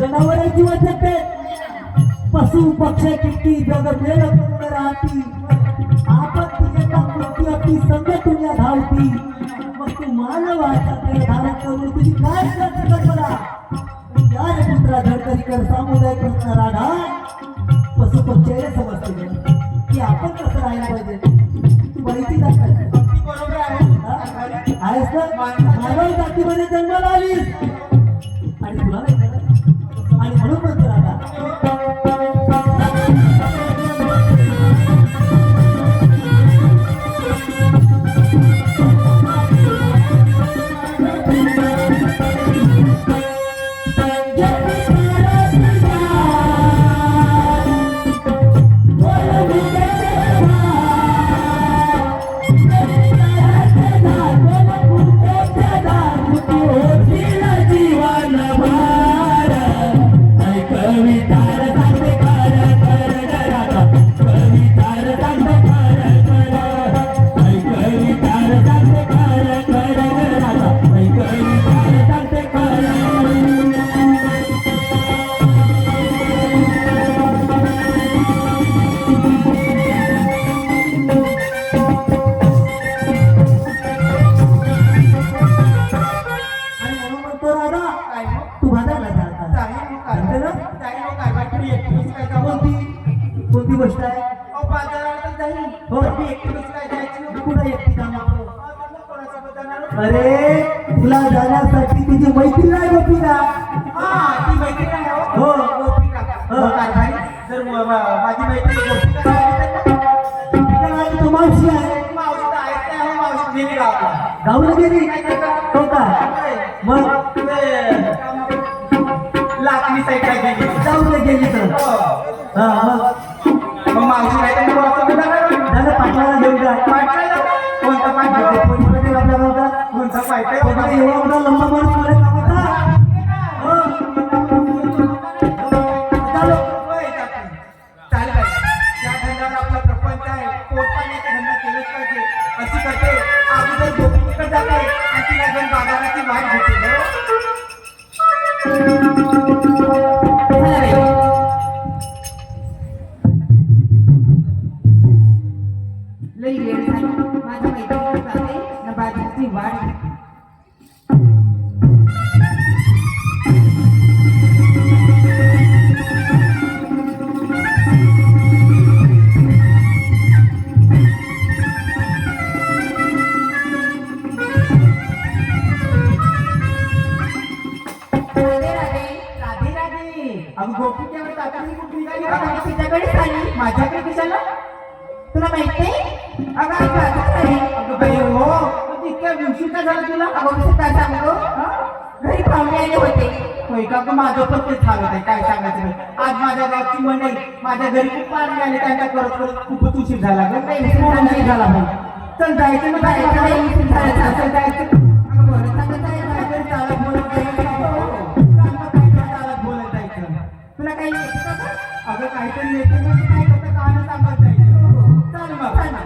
जनावर जीवन जगते पशु पक्षी किती जग मेल करून राहती आपण तिच्या कृती अति संकट दुनिया धावती मग तू मानवाचा देह धारण करून तुझी काय कल्पना या रे पुत्रा धडकरी कर सामुदायिक प्रश्न राधा पशु पक्षी समजते की आपण कसं राहायला पाहिजे तू माहिती दाखवायची बरोबर आहे आहेस ना मानव जातीमध्ये जन्माला आलीस आणि तुला नाही कळत आणि म्हणून म्हणतो राधा कोणती गोष्ट आहे अरे तुला जाण्यासाठी तुझी मैत्री नाही गोपिका ती मैत्री नाही हो जर माझी मैत्री गोपिका तू मावशी आहे मावशी गेली गावाला गावला गेली हो का मग लाकडी साईडला गेली जाऊन गेली तर हा मग मावशी नाही तर झालं पाठवायला घेऊन जा कोणता पाठवायला आपल्या गावचा कोणता पाहिजे एवढा मोठा लंबा माणूस मला कामाचा चालेल त्या धंद्यावर आपला प्रपंच आहे पोट पाण्याचा धंदा केलंच पाहिजे अशी करते अगोदर गोपीकडे जाते आणि तिला जाऊन बाजाराची वाट घेते लई वेळ झाला माझ्या मैत्रिणीकडे जाते ना बाजाराची वाट घेते. अगं गोपीच्या चाकरी कुठली तिच्याकडेच आली माझ्याकडे कशाला तुला माहिती अगं आज बाजार आहे अगं बाई हो पण इतक्या दिवशी का झालं तुला अगं कसं काय सांगतो घरी पाहुणे आले होते होय का गं माझं पण तेच हालत आहे काय सांगायचं नाही. आज माझ्या गावची मंडळी माझ्या घरी खूप पाहुणे आले त्यांच्या करत करत खूपच उशीर झाला गं उशीर झाला भाई चल जायचं मग जायचं जायचं अगं बोलत सांगत आहे मला. काहीतरी चालत बोलत चालत बोलत जायचं तुला काही येतं का गं? अगं काहीतरी येते म्हणजे काय करतं कानं सांगत जायचं चाल मग चल ना.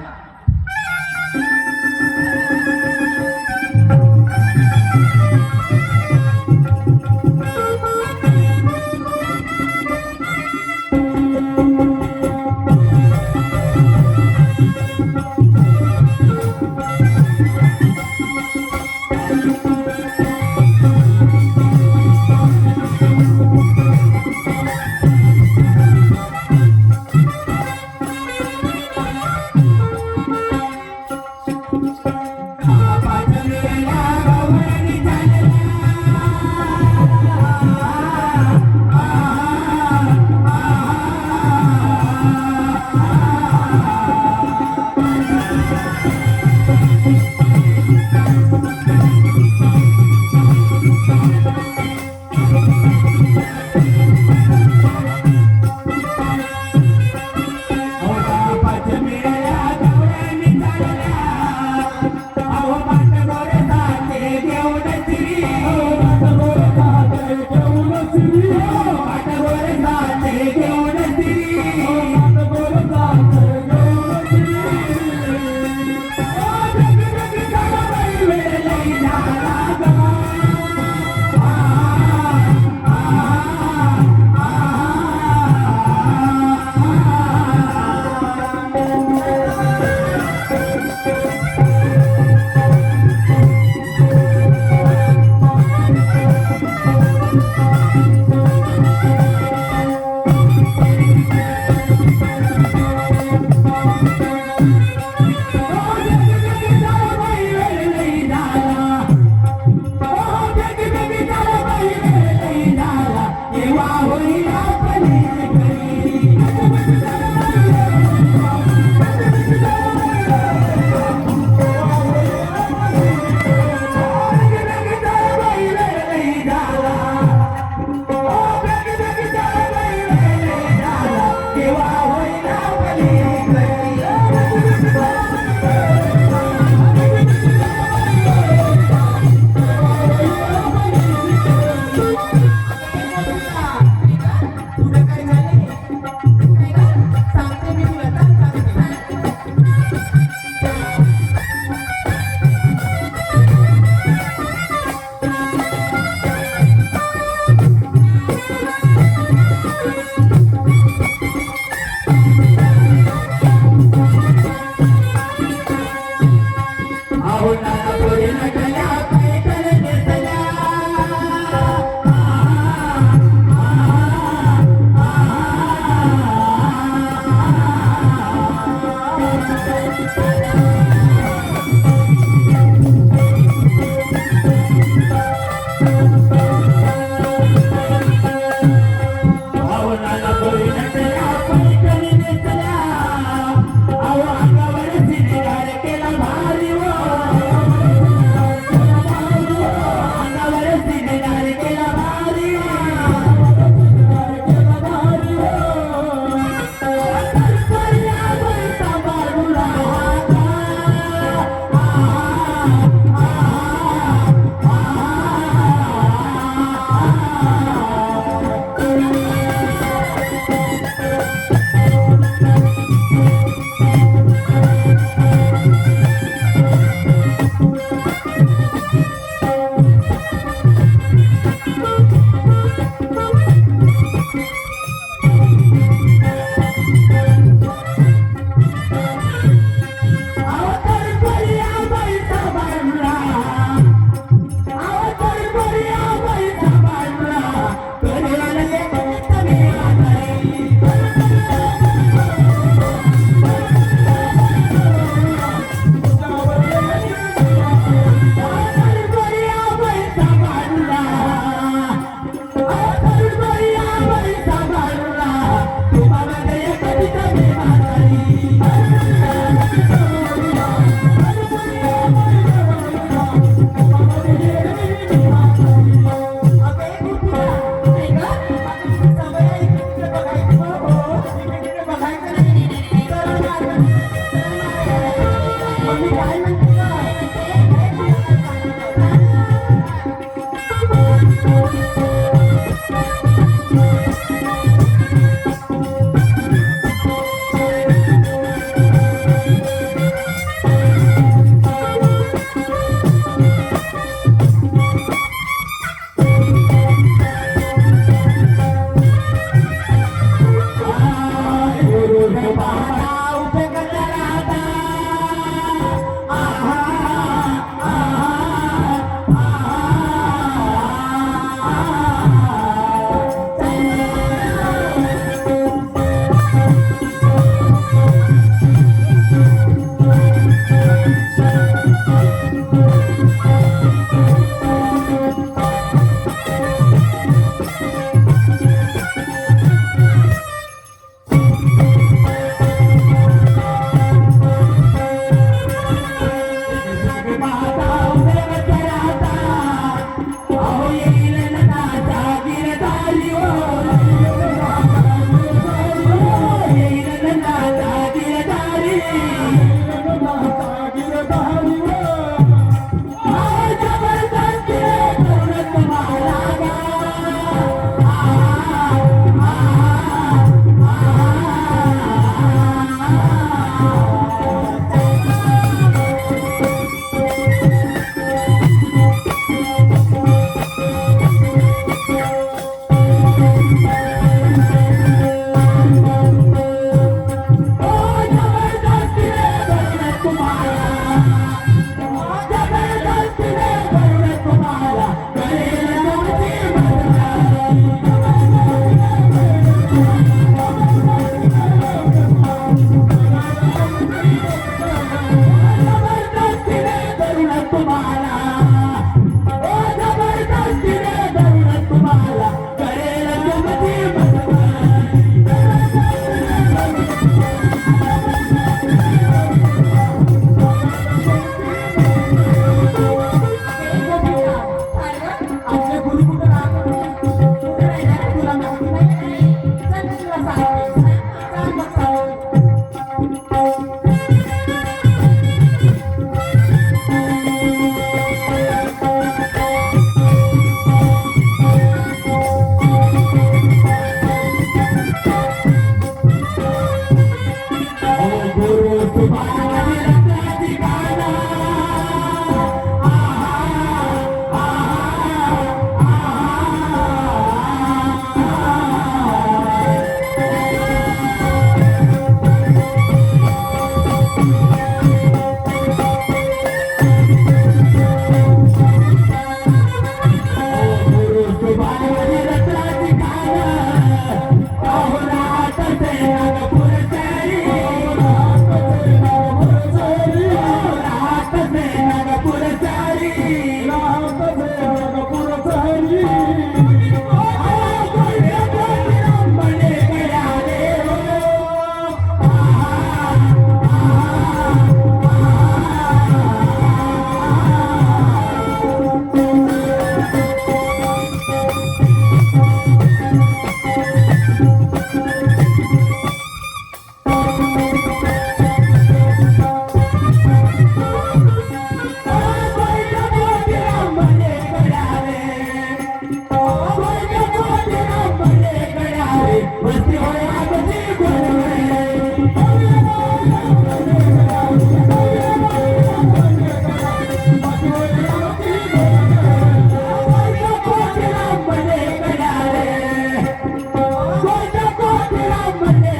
वरती होय आमची गोरे.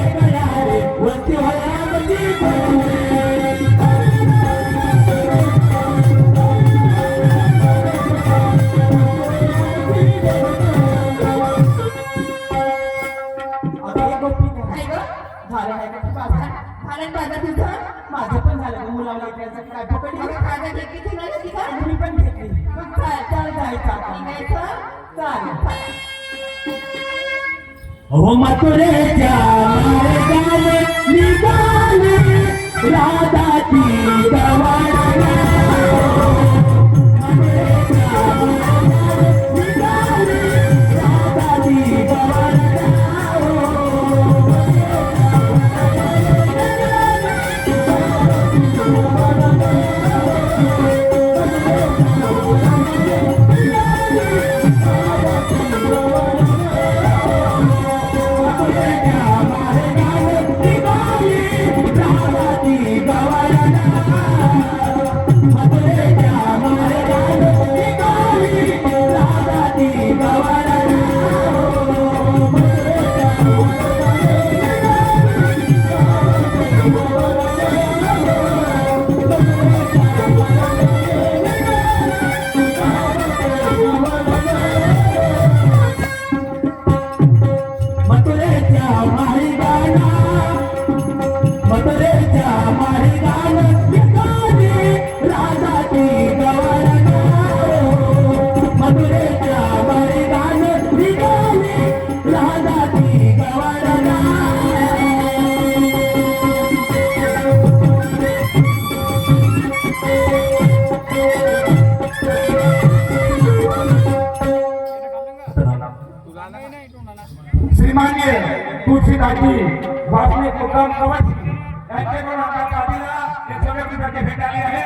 वरती होय आमची गोरे. आता एक गोष्टी काय ग? झालं आहे का बाजार? झालं दादा तुझं? माझं पण झालं का मुलाला त्यासाठी काय पकडली अगं कागद घेतली की नाही घेतली का? मी पण घेतली मग चल, चल जायचं आता निघायचं? चालेल हो मथुरेच्या मार्गाने निघाली राधाची गवारणा. मथुरेच्या मार्गाने निघाली राधाची गवारणा. श्रीमान्य तुळशीदाजी वासनिक मुक्काम कवच यांच्याकडून आपल्या पाठीला एक सगळे भेट आली आहे.